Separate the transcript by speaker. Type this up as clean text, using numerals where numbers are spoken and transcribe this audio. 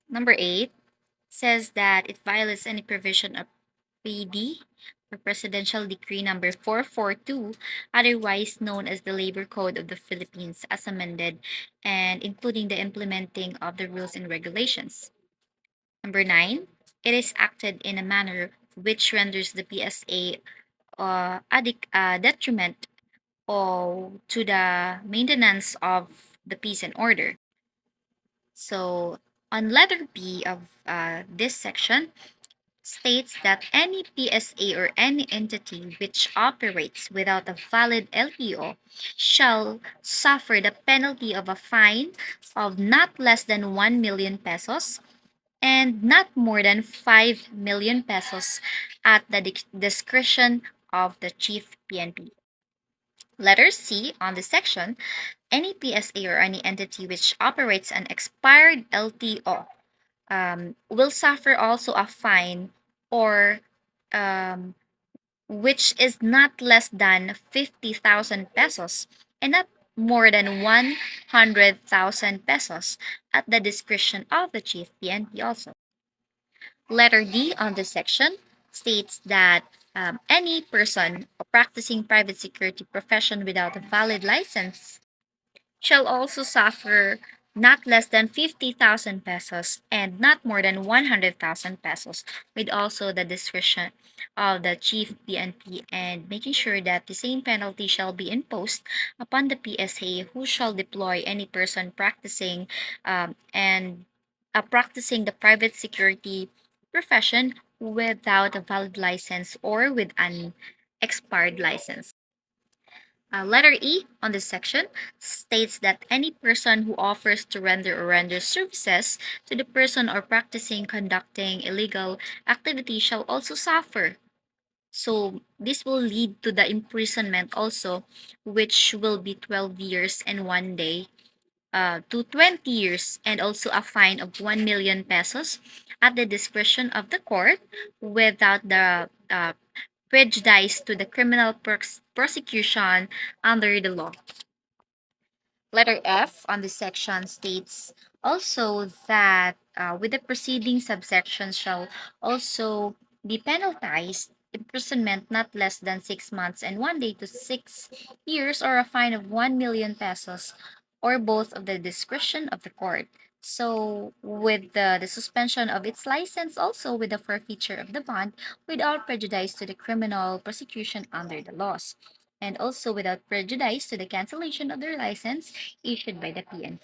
Speaker 1: Number 8 says that it violates any provision of PD or Presidential Decree number 442, otherwise known as the Labor Code of the Philippines as amended, and including the implementing of the rules and regulations. Number 9, it is acted in a manner which renders the PSA detriment to the maintenance of the peace and order. So, on letter B of this section, states that any PSA or any entity which operates without a valid LTO shall suffer the penalty of a fine of not less than 1 million pesos and not more than 5 million pesos at the discretion of the chief PNP. Letter C on this section, any PSA or any entity which operates an expired LTO will suffer also a fine or um, which is not less than 50,000 pesos and not more than 100,000 pesos at the discretion of the chief PNP also. Letter D on this section states that any person practicing private security profession without a valid license shall also suffer not less than 50,000 pesos and not more than 100,000 pesos, with also the discretion of the chief PNP, and making sure that the same penalty shall be imposed upon the PSA who shall deploy any person and practicing the private security profession without a valid license or with an expired license. Letter E on this section states that any person who offers to render or renders services to the person or practicing conducting illegal activity shall also suffer. So this will lead to the imprisonment also, which will be 12 years and 1 day to 20 years, and also a fine of 1 million pesos at the discretion of the court without the prejudice to the criminal prosecution under the law. Letter F on this section states also that with the preceding subsection shall also be penalized imprisonment not less than 6 months and 1 day to 6 years, or a fine of 1 million pesos, or both of the discretion of the court. So, with the suspension of its license, also with the forfeiture of the bond, without prejudice to the criminal prosecution under the laws, and also without prejudice to the cancellation of their license issued by the PNP.